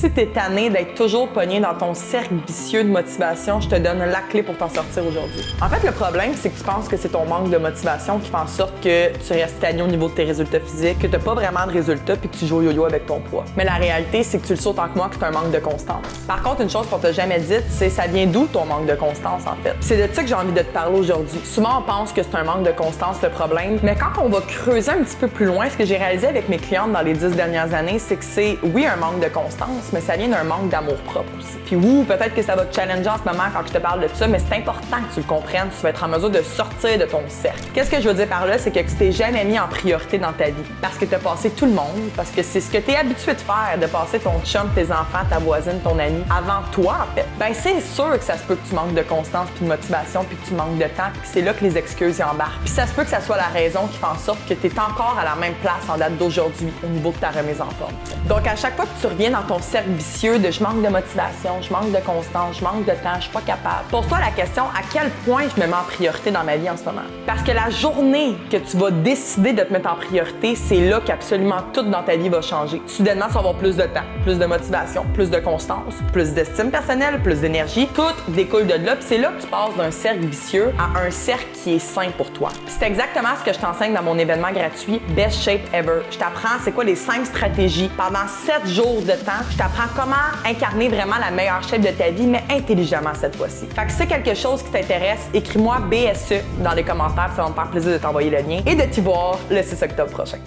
Si t'es tanné d'être toujours pogné dans ton cercle vicieux de motivation, je te donne la clé pour t'en sortir aujourd'hui. En fait, le problème, c'est que tu penses que c'est ton manque de motivation qui fait en sorte que tu restes stagné au niveau de tes résultats physiques, que t'as pas vraiment de résultats puis que tu joues au yo-yo avec ton poids. Mais la réalité, c'est que tu le sais autant que moi que c'est un manque de constance. Par contre, une chose qu'on t'a jamais dite, c'est ça vient d'où ton manque de constance en fait. C'est de ça que j'ai envie de te parler aujourd'hui. Souvent, on pense que c'est un manque de constance le problème, mais quand on va creuser un petit peu plus loin, ce que j'ai réalisé avec mes clientes dans les 10 dernières années, c'est que c'est, oui, un manque de constance, mais ça vient d'un manque d'amour-propre aussi. Puis oui, peut-être que ça va te challenger en ce moment quand je te parle de ça, mais c'est important que tu le comprennes, tu vas être en mesure de sortir de ton cercle. Qu'est-ce que je veux dire par là, c'est que tu t'es jamais mis en priorité dans ta vie, parce que tu as passé tout le monde, parce que c'est ce que tu es habitué de faire, de passer ton chum, tes enfants, ta voisine, ton ami, avant toi en fait. Ben c'est sûr que ça se peut que tu manques de constance puis de motivation puis que tu manques de temps puis que c'est là que les excuses y embarquent. Puis ça se peut que ça soit la raison qui fait en sorte que tu es encore à la même place en date d'aujourd'hui au niveau de ta remise en forme. Donc à chaque fois que tu reviens dans ton cercle vicieux de je manque de motivation, je manque de constance, je manque de temps, je suis pas capable, pose-toi la question à quel point je me mets en priorité dans ma vie en ce moment. Parce que la journée que tu vas décider de te mettre en priorité, c'est là qu'absolument tout dans ta vie va changer. Soudainement, tu vas avoir plus de temps, plus de motivation, plus de constance, plus d'estime personnelle, plus d'énergie. Tout découle de là, puis c'est là que tu passes d'un cercle vicieux à un cercle qui est sain pour toi. C'est exactement ce que je t'enseigne dans mon événement gratuit Best Shape Ever. Je t'apprends c'est quoi les 5 stratégies. Pendant 7 jours de temps, je t'apprends comment incarner vraiment la meilleure shape de ta vie, mais intelligemment cette fois-ci. Fait que si c'est quelque chose qui t'intéresse, écris-moi BSE dans les commentaires, ça va me faire plaisir de t'envoyer le lien et de t'y voir le 6 octobre prochain.